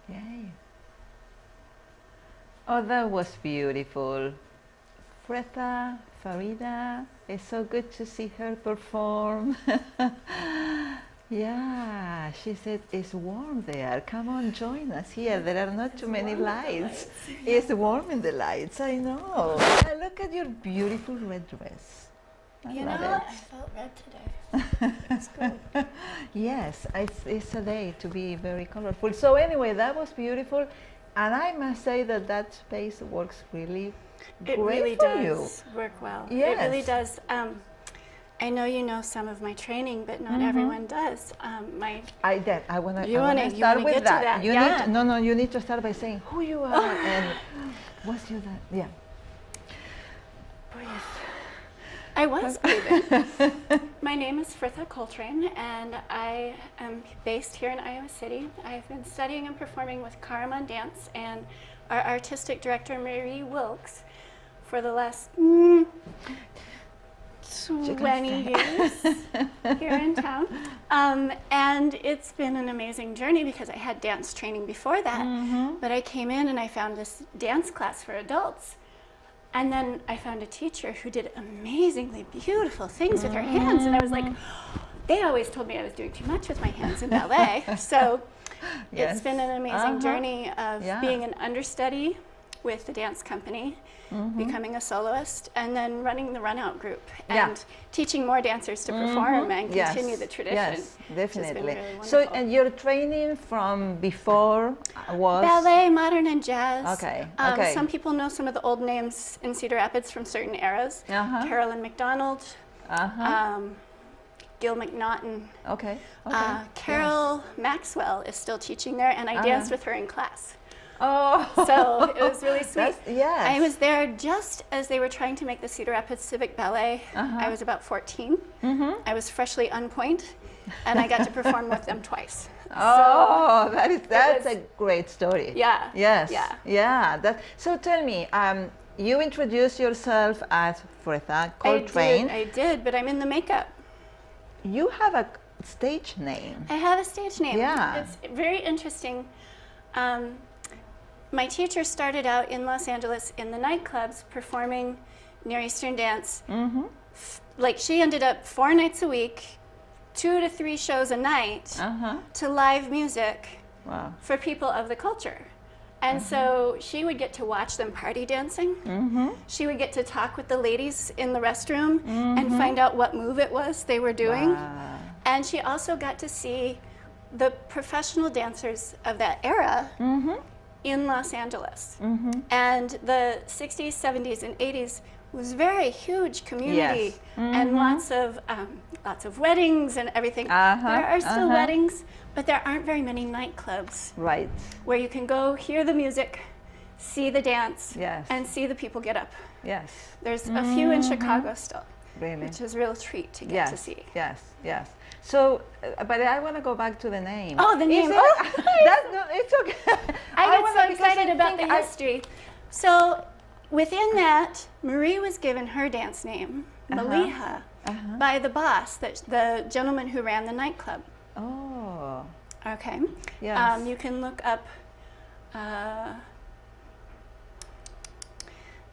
Yay. Oh, that was beautiful. Fritha, Farida, it's so good to see her perform. Yeah, she said it's warm there. Come on, join us here. There are not too many lights. It's warm in the lights, I know. And look at your beautiful red dress. I love it. I felt red today. It's good. Yes, it's a day to be very colorful. So anyway, that was beautiful. And I must say that that space works really It great really for does work well. Yes. It really does. I know you know some of my training, but not everyone does. I want to You start wanna with get to that, You yeah. need to, you need to start by saying who you are and what's your that. Yeah. Breathe. I was breathing. My name is Fritha Coltrain, and I am based here in Iowa City. I've been studying and performing with Karaman Dance and our artistic director, Marie Wilkes, for the last 20 years here in town. And it's been an amazing journey because I had dance training before that, but I came in and I found this dance class for adults. And then I found a teacher who did amazingly beautiful things with her hands. And I was like, they always told me I was doing too much with my hands in ballet. So it's been an amazing journey of being an understudy with the dance company, becoming a soloist, and then running the run-out group and teaching more dancers to perform and continue the tradition. Yes, definitely. Really so, and your training from before was? Ballet, modern, and jazz. Okay, Some people know some of the old names in Cedar Rapids from certain eras. Carolyn McDonald, Gil McNaughton. Carol Maxwell is still teaching there, and I danced with her in class. Oh, so it was really sweet. Yes. I was there just as they were trying to make the Cedar Rapids Civic Ballet. I was about 14. I was freshly unpoint, and I got to perform with them twice. Oh, that's a great story. Yeah. Yes. Yeah. So tell me, you introduced yourself as Fritha Coltrain. I did, but I'm in the makeup. You have a stage name. I have a stage name. Yeah. It's very interesting. My teacher started out in Los Angeles in the nightclubs performing Near Eastern dance. Like she ended up 4 nights a week, 2 to 3 shows a night to live music for people of the culture. And so she would get to watch them party dancing. She would get to talk with the ladies in the restroom and find out what move it was they were doing. And she also got to see the professional dancers of that era in Los Angeles. And the 60s, 70s, and 80s was very huge community and lots of weddings and everything. There are still weddings, but there aren't very many nightclubs where you can go hear the music, see the dance, and see the people get up. There's a few in Chicago still, which is a real treat to get to see. So, but I want to go back to the name. Oh, the name. It's okay. I get so excited about the history. So, within that, Marie was given her dance name, Maliha, by the boss, the gentleman who ran the nightclub. Oh. Okay. Yes. You can look up.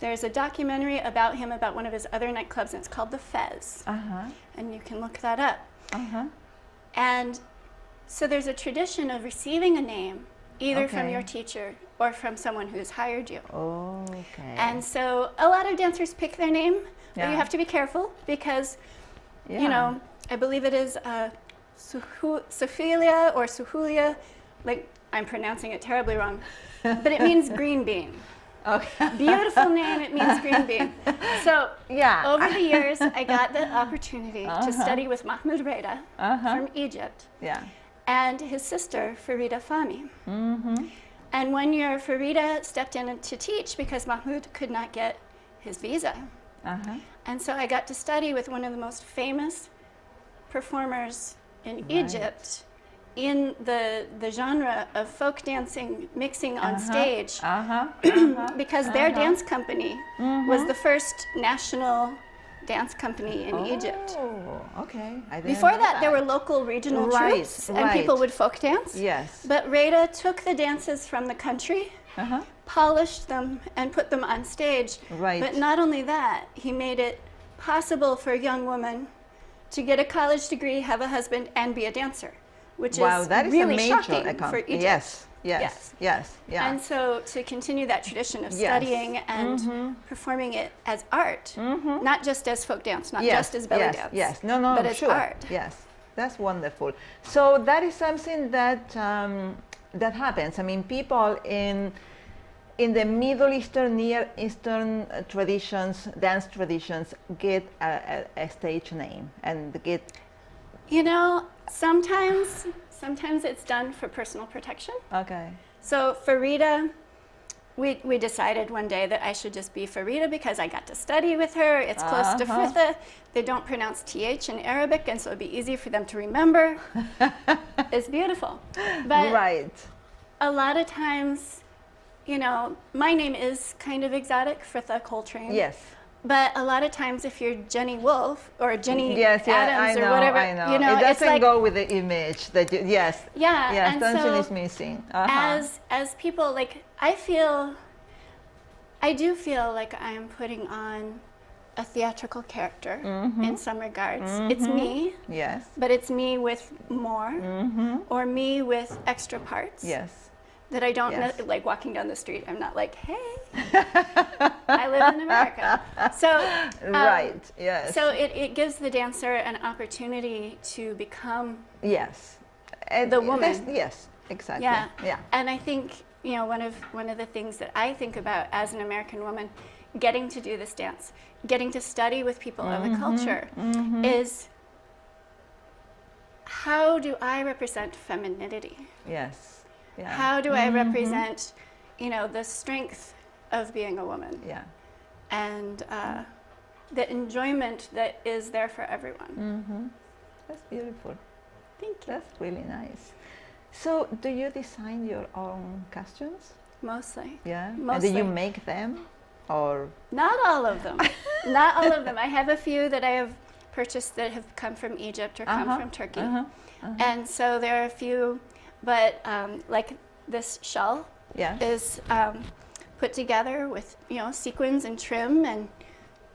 There's a documentary about him, about one of his other nightclubs, and it's called The Fez. And you can look that up. And so there's a tradition of receiving a name, either from your teacher or from someone who's hired you. And so a lot of dancers pick their name, but you have to be careful because, you know, I believe it is Sophelia or Suhulia, like I'm pronouncing it terribly wrong, but it means green bean. Beautiful name, it means green bean. So over the years, I got the opportunity to study with Mahmoud Reda from Egypt and his sister, Farida Fahmy. And one year, Farida stepped in to teach because Mahmoud could not get his visa. And so I got to study with one of the most famous performers in Egypt in the genre of folk dancing mixing on stage because their dance company was the first national dance company in Egypt. Oh, okay. I didn't Before know that, there were local regional Right, troops, and people right. would folk dance. Yes. But Reda took the dances from the country, polished them, and put them on stage. Right. But not only that, he made it possible for a young woman to get a college degree, have a husband, and be a dancer, which Wow, is that is really a major shocking for Egypt. Yes, yes, Yes. yes, yeah. And so to continue that tradition of Yes. studying and performing it as art, not just as folk dance, not just as belly yes, dance, yes, no, but as sure. art. Yes, that's wonderful. So that is something that that happens. I mean, people in the Middle Eastern, Near Eastern traditions, dance traditions, get a stage name and get. You know, sometimes it's done for personal protection. Okay. So Farida, we decided one day that I should just be Farida because I got to study with her. It's close to Fritha. They don't pronounce TH in Arabic, and so it'd be easy for them to remember. It's beautiful. But Right. a lot of times, you know, my name is kind of exotic, Fritha Coltrain. Yes. But a lot of times, if you're Jenny Wolf or Jenny Yes, yeah, Adams I know, or whatever, I know. you know, It it's doesn't like, go with the image that you, yes. yeah, Yes, and something so is missing. as people, like, I do feel like I am putting on a theatrical character in some regards. It's me, Yes. but it's me with more, or me with extra parts. Yes. That I don't Yes. like walking down the street. I'm not like, hey, I live in America. So Right. Yes. So it gives the dancer an opportunity to become Yes. And the woman. Yes. Exactly. Yeah. Yeah. And I think, you know, one of the things that I think about as an American woman, getting to do this dance, getting to study with people of the culture, is how do I represent femininity? Yes. Yeah. How do I represent, you know, the strength of being a woman? Yeah. And the enjoyment that is there for everyone. That's beautiful. Thank you. That's really nice. So, do you design your own costumes? Mostly. Yeah. Mostly. And do you make them, or? Not all of them. Not all of them. I have a few that I have purchased that have come from Egypt or come from Turkey. And so there are a few, but like this shawl is put together with, you know, sequins and trim and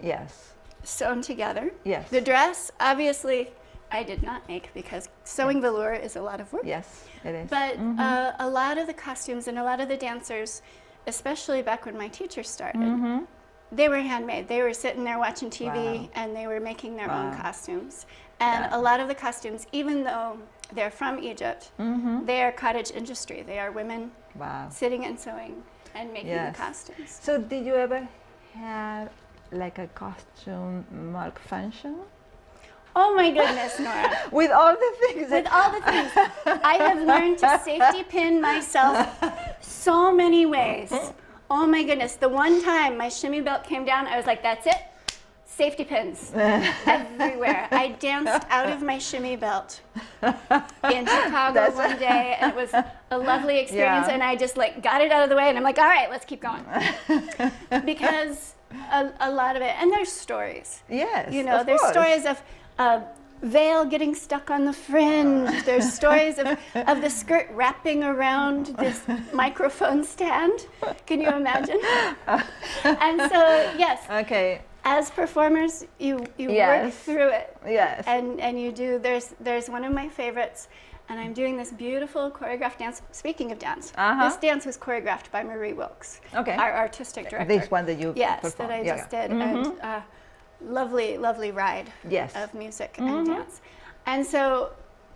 Yes. sewn together. Yes. The dress, obviously, I did not make because sewing velour is a lot of work. Yes, it is. But a lot of the costumes and a lot of the dancers, especially back when my teacher started, they were handmade. They were sitting there watching TV and they were making their own costumes. And a lot of the costumes, even though they're from Egypt, they are cottage industry. They are women sitting and sewing and making the costumes. So did you ever have like a costume malfunction? Oh my goodness, Nora. With all the things With all the things. I have learned to safety pin myself so many ways. Oh my goodness. The one time my shimmy belt came down, I was like, that's it. Safety pins everywhere. I danced out of my shimmy belt in Chicago one day, and it was a lovely experience, and I just like got it out of the way, and I'm like, all right, let's keep going. Because a lot of it, and there's stories. Yes, you know, of there's course. stories of veil getting stuck on the fringe. There's stories of the skirt wrapping around this microphone stand. Can you imagine? And so, yes. Okay. As performers, you work through it. Yes. And you do. There's one of my favorites, and I'm doing this beautiful choreographed dance. Speaking of dance, this dance was choreographed by Marie Wilkes, our artistic director. This one that you Yes, that I just did. And lovely, lovely ride of music and dance. And so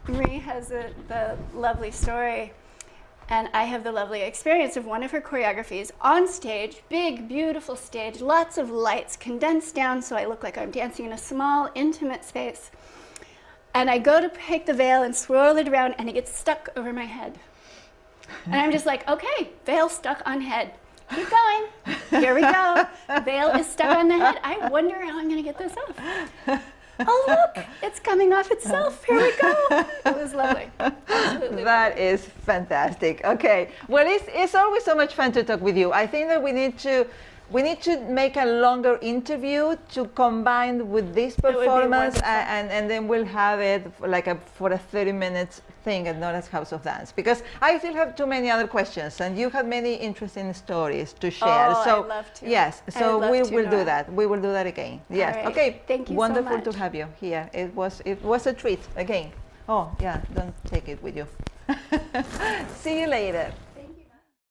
Marie has the lovely story, and I have the lovely experience of one of her choreographies on stage, big, beautiful stage, lots of lights condensed down so I look like I'm dancing in a small, intimate space. And I go to take the veil and swirl it around, and it gets stuck over my head. And I'm just like, okay, veil stuck on head. Keep going. Here we go. Veil is stuck on the head. I wonder how I'm going to get this off. Oh, look, it's coming off itself. Here we go. It was lovely. Absolutely That is fantastic. Okay. Well, it's always so much fun to talk with you. I think that we need to We need to make a longer interview to combine with this would be performance, wonderful. and then we'll have it for a 30 minutes thing at Nora's House of Dance, because I still have too many other questions, and you have many interesting stories to share. Oh, so I'd love to. yes, I'd so love we to, will do Nora. that. We will do that again. Yes. right. Okay. Thank you so Wonderful to much. have you here. It was a treat again. Oh yeah, don't take it with you. See you later.